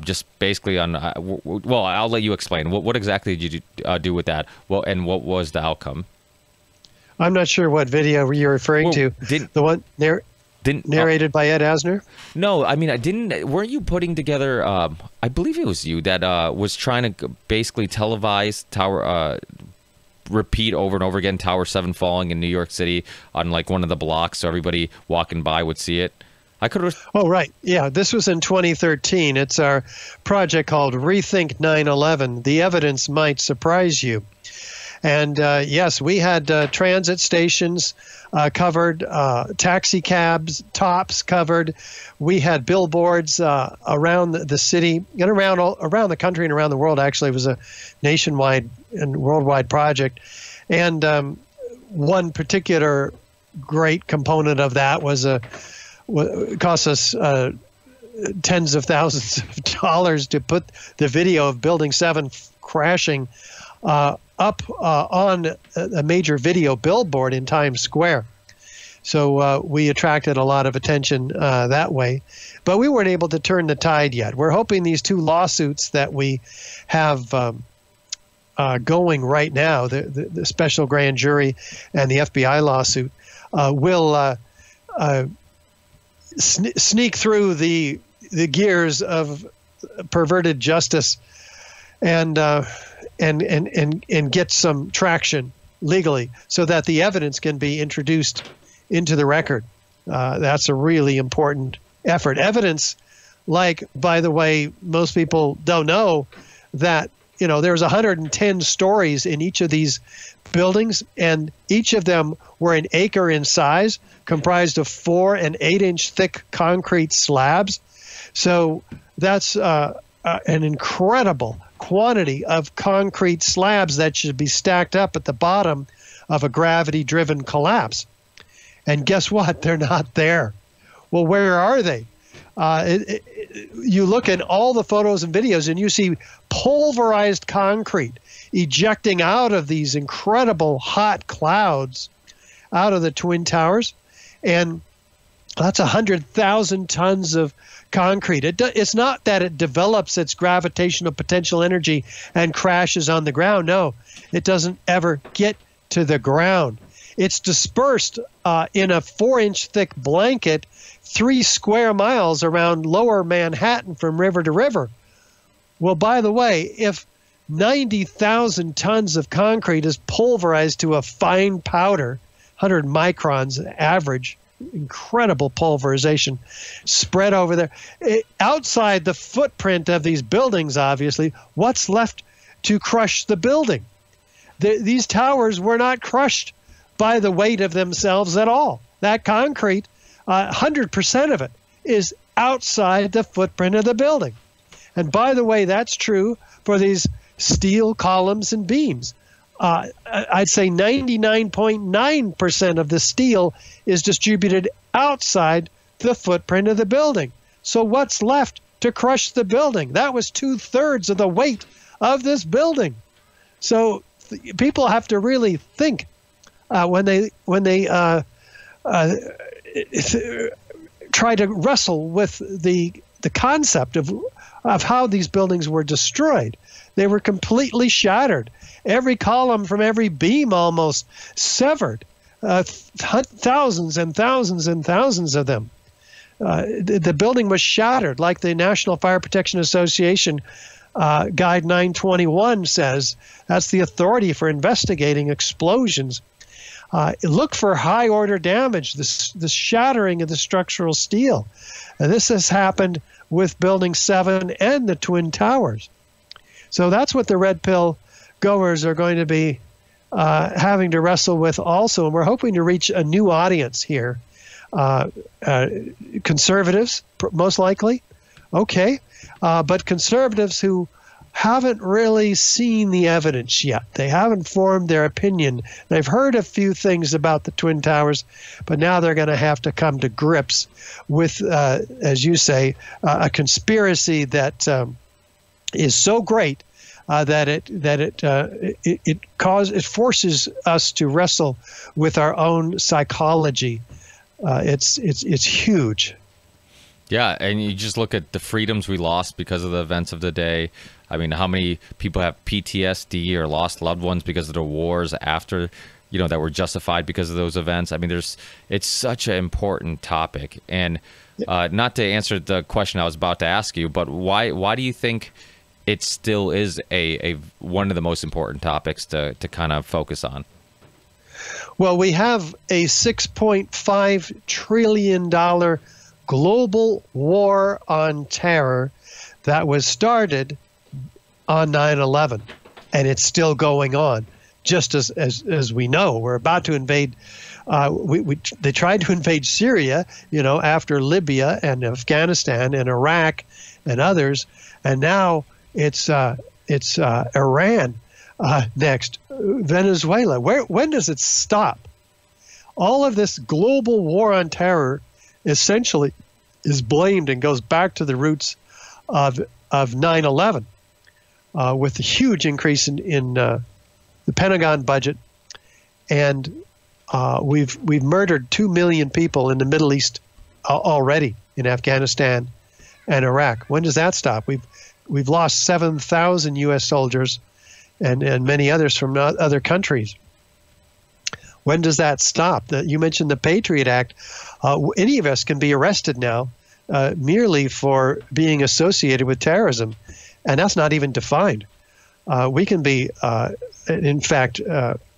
[SPEAKER 2] just basically on well, I'll let you explain. What exactly did you do with that? Well, and what was the outcome?
[SPEAKER 3] I'm not sure what video you're referring to. The one narrated by Ed Asner?
[SPEAKER 2] No, I mean, weren't you putting together, I believe it was you that was trying to basically televise Tower, repeat over and over again, Tower 7 falling in New York City on like one of the blocks so everybody walking by would see it. I could.
[SPEAKER 3] Oh, right. Yeah, this was in 2013. It's our project called Rethink 9/11. The evidence might surprise you. And yes, we had transit stations covered, taxi cabs, tops covered. We had billboards around the city and around the country and around the world. Actually, it was a nationwide and worldwide project. And one particular great component of that was it cost us tens of thousands of dollars to put the video of Building 7 crashing up on a major video billboard in Times Square. So we attracted a lot of attention that way. But we weren't able to turn the tide yet. We're hoping these two lawsuits that we have going right now, the special grand jury and the FBI lawsuit, will sneak through the gears of perverted justice and get some traction legally so that the evidence can be introduced into the record. That's a really important effort. Evidence, like, by the way, most people don't know that, there's 110 stories in each of these buildings, and each of them were an acre in size, comprised of 4 and 8 inch thick concrete slabs. So that's an incredible quantity of concrete slabs that should be stacked up at the bottom of a gravity-driven collapse. And guess what? They're not there. Well, where are they? You look at all the photos and videos and you see pulverized concrete ejecting out of these incredible hot clouds out of the Twin Towers. And that's 100,000 tons of concrete. It's not that it develops its gravitational potential energy and crashes on the ground. No, it doesn't ever get to the ground. It's dispersed in a 4-inch thick blanket 3 square miles around lower Manhattan from river to river. Well, by the way, if 90,000 tons of concrete is pulverized to a fine powder, 100 microns average, incredible pulverization spread over there. Outside the footprint of these buildings, obviously, what's left to crush the building? These towers were not crushed by the weight of themselves at all. That concrete, 100% of it, is outside the footprint of the building. And by the way, that's true for these steel columns and beams. I'd say 99.9% of the steel is distributed outside the footprint of the building. So what's left to crush the building? That was 2/3 of the weight of this building. So people have to really think when they try to wrestle with the concept of how these buildings were destroyed. They were completely shattered. Every column from every beam almost severed. Thousands and thousands and thousands of them. The building was shattered, like the National Fire Protection Association Guide 921 says. That's the authority for investigating explosions. Look for high-order damage, the shattering of the structural steel. And this has happened with Building 7 and the Twin Towers. So that's what the Red Pill goers are going to be having to wrestle with also. And we're hoping to reach a new audience here. Conservatives, most likely. Okay. But conservatives who haven't really seen the evidence yet. They haven't formed their opinion. They've heard a few things about the Twin Towers, but now they're going to have to come to grips with, as you say, a conspiracy that is so great that it forces us to wrestle with our own psychology. It's huge.
[SPEAKER 2] Yeah, and you just look at the freedoms we lost because of the events of the day. I mean, how many people have PTSD or lost loved ones because of the wars after, that were justified because of those events? I mean, it's such an important topic. And not to answer the question I was about to ask you, but why do you think it still is a one of the most important topics to kind of focus on?
[SPEAKER 3] Well, we have a $6.5 trillion global war on terror that was started on 9/11, and it's still going on. Just as we know, we're about to invade. They tried to invade Syria, after Libya and Afghanistan and Iraq and others, and now it's Iran next, Venezuela. When does it stop? All of this global war on terror essentially is blamed and goes back to the roots of 9/11, with the huge increase in the Pentagon budget, and we've murdered 2 million people in the Middle East already, in Afghanistan and Iraq. When does that stop? We've lost 7,000 U.S. soldiers and many others from other countries. When does that stop? You mentioned the Patriot Act. Any of us can be arrested now merely for being associated with terrorism, and that's not even defined. We can be, in fact,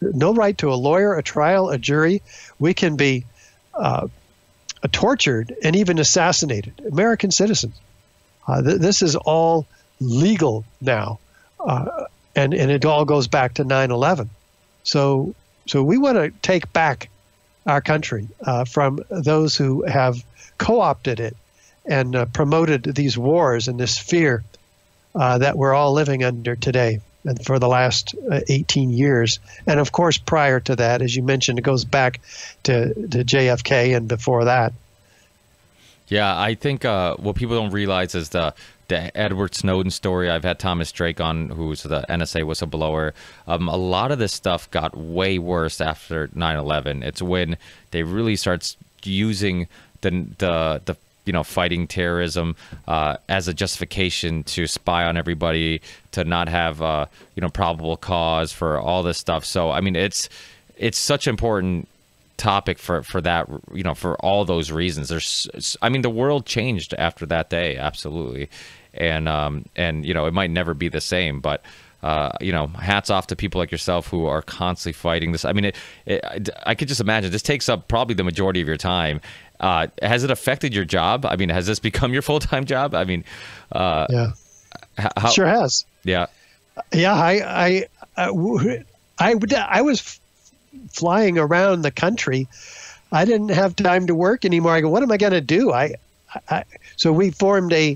[SPEAKER 3] no right to a lawyer, a trial, a jury. We can be tortured and even assassinated. American citizens. This is all legal now, and it all goes back to 9/11. So we want to take back our country from those who have co-opted it and promoted these wars and this fear that we're all living under today and for the last 18 years. And of course, prior to that, as you mentioned, it goes back to JFK and before that.
[SPEAKER 2] Yeah, I think what people don't realize is the Edward Snowden story. I've had Thomas Drake on, who's the NSA whistleblower. A lot of this stuff got way worse after 9/11. It's when they really starts using the fighting terrorism as a justification to spy on everybody, to not have probable cause for all this stuff. So I mean, it's such an important topic for that, for all those reasons. The world changed after that day, absolutely, and it might never be the same, but hats off to people like yourself who are constantly fighting this. I mean, I could just imagine this takes up probably the majority of your time. Has it affected your job? I mean, has this become your full-time job? I mean,
[SPEAKER 3] yeah, sure has.
[SPEAKER 2] Yeah,
[SPEAKER 3] yeah. I was flying around the country. I didn't have time to work anymore. I go, what am I going to do? So we formed a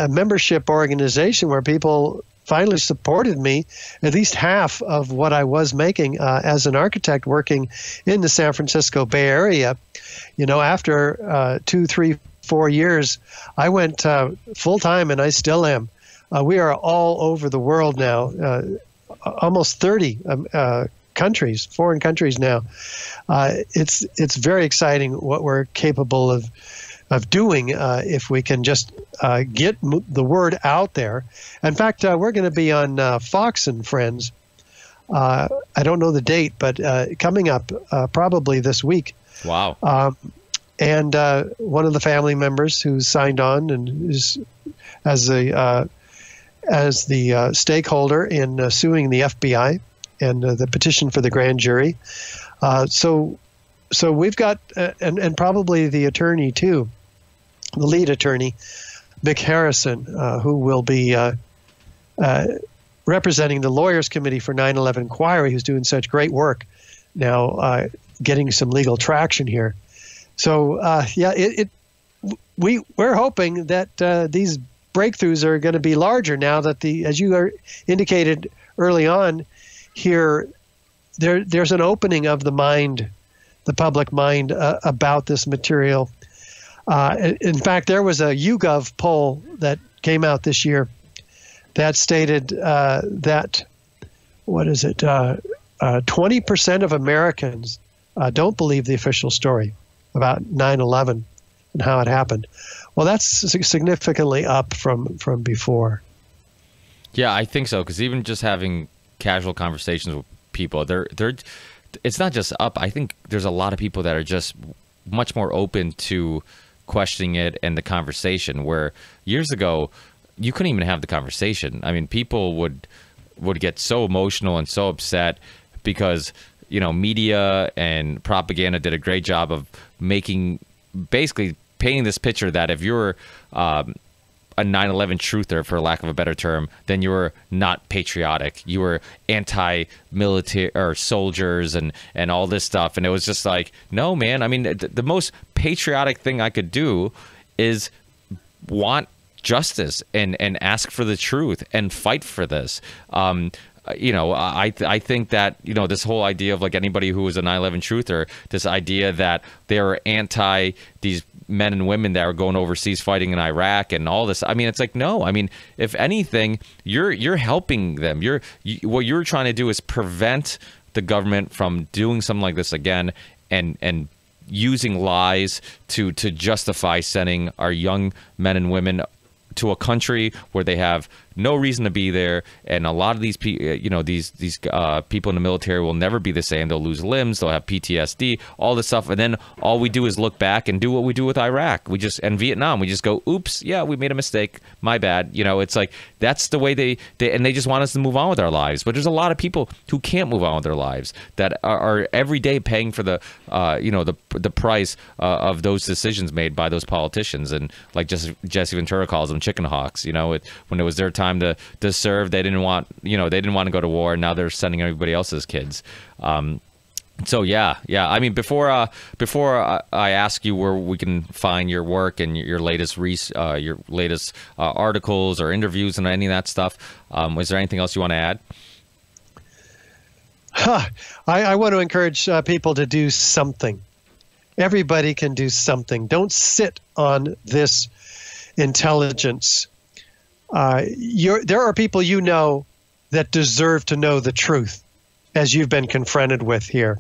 [SPEAKER 3] membership organization where people finally supported me, at least half of what I was making as an architect working in the San Francisco Bay Area. After 2, 3, 4 years, I went full time, and I still am. We are all over the world now, almost 30 countries, foreign countries now. It's very exciting what we're capable of doing if we can just get the word out there. In fact, we're going to be on Fox and Friends. I don't know the date, but coming up probably this week.
[SPEAKER 2] Wow.
[SPEAKER 3] And one of the family members who signed on and is as the stakeholder in suing the FBI and the petition for the grand jury. So we've got, and probably the attorney too, the lead attorney, Mick Harrison, who will be representing the Lawyers Committee for 9/11 Inquiry, who's doing such great work now, getting some legal traction here. So we're hoping that these breakthroughs are going to be larger now that as you indicated early on here, there's an opening of the mind, the public mind, about this material. In fact, there was a YouGov poll that came out this year that stated that 20% of Americans don't believe the official story about 9/11 and how it happened. Well, that's significantly up from before.
[SPEAKER 2] Yeah, I think so, because even just having casual conversations with people, it's not just up. I think there's a lot of people that are just much more open to questioning it and the conversation, where years ago you couldn't even have the conversation. I mean, people would get so emotional and so upset because media and propaganda did a great job of making, basically painting this picture that if you're a 9/11 truther, for lack of a better term, then you were not patriotic. You were anti-military or soldiers and all this stuff. And it was just like, no, man. I mean, the most patriotic thing I could do is want justice and ask for the truth and fight for this. I think that, this whole idea of like anybody who was a 9/11 truther, this idea that they were anti these men and women that are going overseas fighting in Iraq and all this. I mean, it's like, no. I mean, if anything, you're helping them. What you're trying to do is prevent the government from doing something like this again and using lies to justify sending our young men and women to a country where they have no reason to be there, and a lot of these people in the military will never be the same. They'll lose limbs, they'll have PTSD, all this stuff, and then all we do is look back and do what we do with Iraq. And Vietnam, we just go, oops, yeah, we made a mistake, my bad. It's like that's the way they just want us to move on with our lives. But there's a lot of people who can't move on with their lives that are every day paying for the price of those decisions made by those politicians. And like Jesse Ventura calls them chicken hawks. When it was their time to serve, they didn't want to go to war. Now they're sending everybody else's kids. So yeah. I mean, before I ask you where we can find your work and your latest articles or interviews and any of that stuff, is there anything else you want to add?
[SPEAKER 3] I want to encourage people to do something. Everybody can do something. Don't sit on this intelligence. There are people that deserve to know the truth, as you've been confronted with here.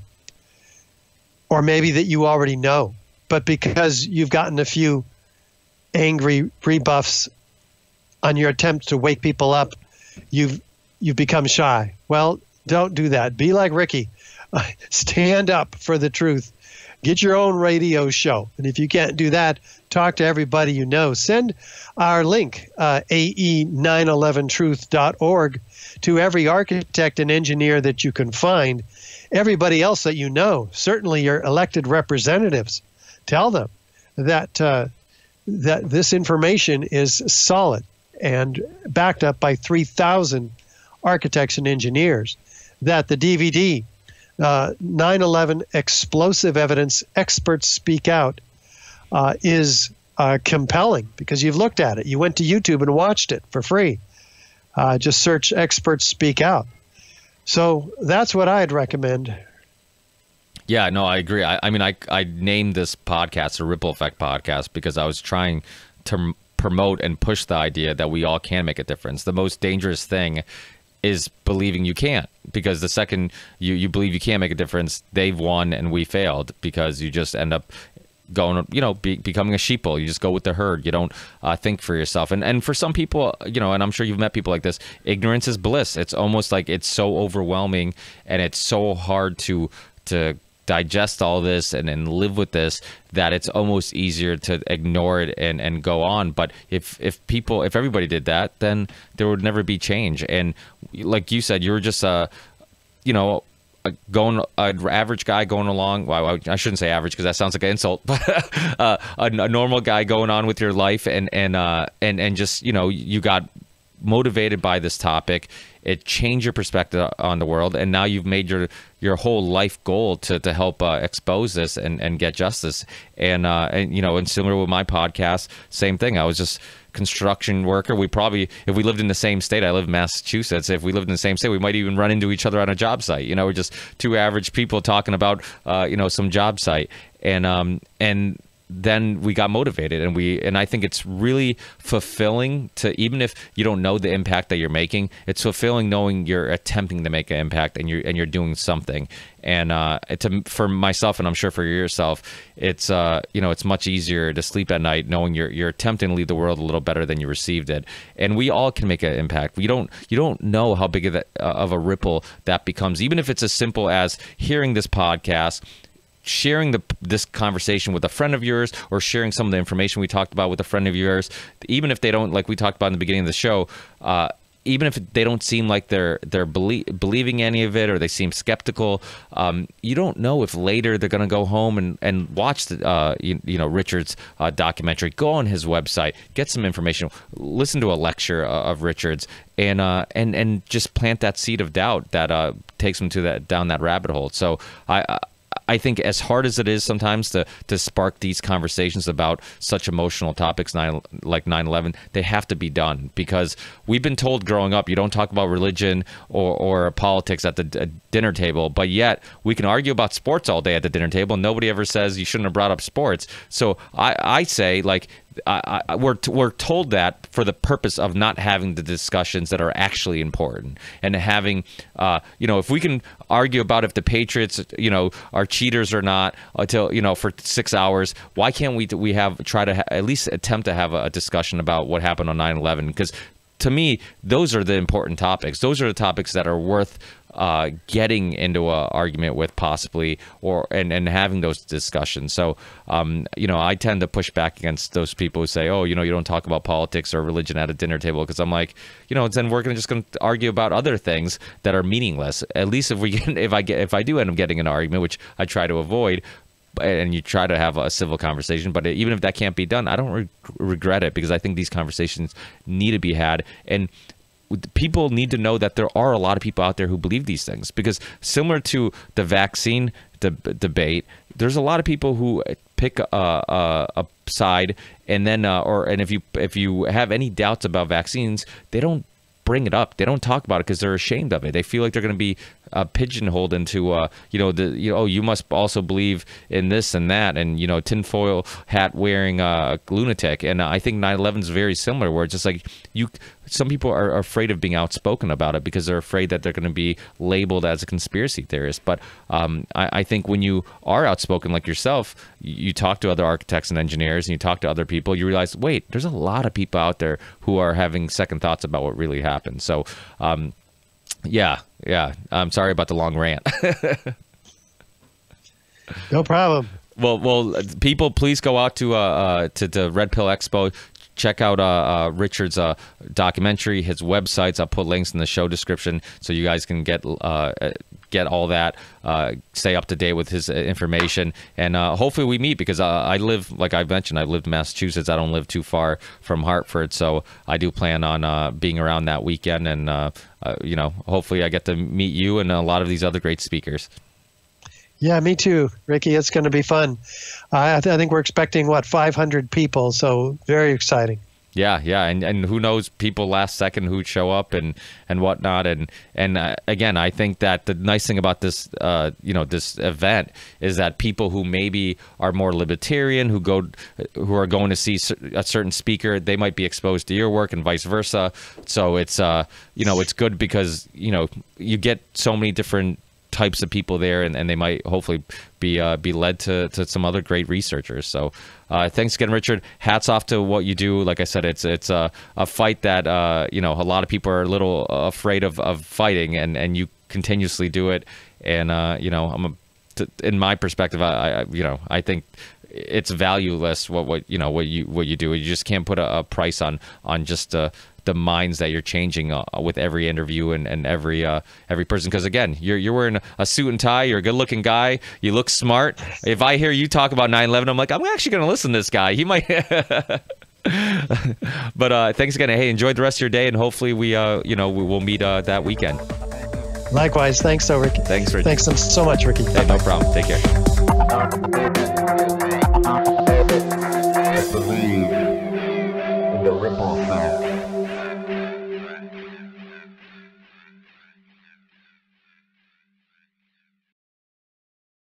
[SPEAKER 3] Or maybe that you already know, but because you've gotten a few angry rebuffs on your attempt to wake people up, you've become shy. Well, don't do that. Be like Ricky. Stand up for the truth. Get your own radio show. And if you can't do that, talk to everybody you know. Send our link, ae911truth.org, to every architect and engineer that you can find. Everybody else that you know, certainly your elected representatives. Tell them that that this information is solid and backed up by 3,000 architects and engineers. That the DVD, 9/11 Explosive Evidence Experts Speak Out, is compelling because you've looked at it. You went to YouTube and watched it for free. Just search Experts Speak Out. So that's what I'd recommend.
[SPEAKER 2] Yeah, no, I agree. I mean, I named this podcast a Ripple Effect Podcast because I was trying to promote and push the idea that we all can make a difference. The most dangerous thing is believing you can't, because the second you believe you can't make a difference, they've won and we failed, because you just end up going, becoming a sheeple. You just go with the herd. You don't think for yourself. And for some people, and I'm sure you've met people like this, ignorance is bliss. It's almost like it's so overwhelming and it's so hard to digest all this and live with this that it's almost easier to ignore it and go on. But if everybody did that, then there would never be change. And like you said, you were just an average guy going along. Well, I shouldn't say average because that sounds like an insult, but a normal guy going on with your life and just you got motivated by this topic. It changed your perspective on the world, and now you've made your whole life goal to help expose this and get justice. And similar with my podcast, same thing. I was just construction worker. We probably, if we lived in the same state, I live in Massachusetts. If we lived in the same state, we might even run into each other on a job site. We're just two average people talking about some job site, and then we got motivated, and I think it's really fulfilling to, even if you don't know the impact that you're making, it's fulfilling knowing you're attempting to make an impact and you're doing something. And for myself, and I'm sure for yourself, it's it's much easier to sleep at night knowing you're attempting to leave the world a little better than you received it. And we all can make an impact. You don't know how big of a ripple that becomes, even if it's as simple as hearing this podcast, sharing this conversation with a friend of yours, or sharing some of the information we talked about with a friend of yours, even if they don't, like we talked about in the beginning of the show, even if they don't seem like they're believing any of it, or they seem skeptical, you don't know if later they're going to go home and watch the Richard's documentary, go on his website, get some information, listen to a lecture of Richard's, and just plant that seed of doubt that takes them to down that rabbit hole. So I think as hard as it is sometimes to spark these conversations about such emotional topics like 9/11, they have to be done, because we've been told growing up you don't talk about religion or politics at the dinner table, but yet we can argue about sports all day at the dinner table, and nobody ever says you shouldn't have brought up sports. So I say, like, we're told that for the purpose of not having the discussions that are actually important, and having if we can argue about if the Patriots are cheaters or not until for 6 hours, why can't we try to at least attempt to have a discussion about what happened on 9/11? Because to me, those are the important topics. Those are the topics that are worth getting into an argument with, possibly, and having those discussions. So, I tend to push back against those people who say, oh, you don't talk about politics or religion at a dinner table, because I'm like, then we're just going to argue about other things that are meaningless. At least if I do end up getting an argument, which I try to avoid, and you try to have a civil conversation, but even if that can't be done, I don't regret it, because I think these conversations need to be had. And people need to know that there are a lot of people out there who believe these things, because similar to the vaccine debate, there's a lot of people who pick a side, and then and if you have any doubts about vaccines, they don't bring it up. They don't talk about it because they're ashamed of it. They feel like they're going to be pigeonholed into you must also believe in this and that, and tinfoil hat wearing lunatic. And I think 9/11 is very similar, where it's just like some people are afraid of being outspoken about it because they're afraid that they're going to be labeled as a conspiracy theorist. But I think when you are outspoken like yourself, you talk to other architects and engineers, and you talk to other people, you realize, wait, there's a lot of people out there who are having second thoughts about what really happened. So yeah, I'm sorry about the long rant.
[SPEAKER 3] No problem.
[SPEAKER 2] Well, people, please go out to the Red Pill Expo. Check out Richard's documentary, his websites. I'll put links in the show description so you guys can get all that, stay up to date with his information, and hopefully we meet, because I live, like I mentioned, I live in Massachusetts. I don't live too far from Hartford, so I do plan on being around that weekend, and hopefully I get to meet you and a lot of these other great speakers.
[SPEAKER 3] Yeah, me too, Ricky. It's going to be fun. I think we're expecting 500 people, so very exciting.
[SPEAKER 2] Yeah, and who knows, people last second who'd show up and whatnot, and again, I think that the nice thing about this this event is that people who maybe are more libertarian, who are going to see a certain speaker, they might be exposed to your work, and vice versa. So it's it's good, because you get so many different types of people there, and they might hopefully be led to some other great researchers. So thanks again, Richard. Hats off to what you do. Like I said, it's a fight that a lot of people are a little afraid of fighting, and you continuously do it. And in my perspective, I think it's valueless what you do. You just can't put a price on just the minds that you're changing with every interview and every person. Because again, you're wearing a suit and tie. You're a good looking guy. You look smart. If I hear you talk about 9/11, I'm like, I'm actually going to listen to this guy. He might. But thanks again. Hey, enjoy the rest of your day, and hopefully we'll meet that weekend.
[SPEAKER 3] Likewise. Thanks, Ricky.
[SPEAKER 2] Thanks, Ricky.
[SPEAKER 3] Thanks so much, Ricky.
[SPEAKER 2] Hey, no problem. Take care.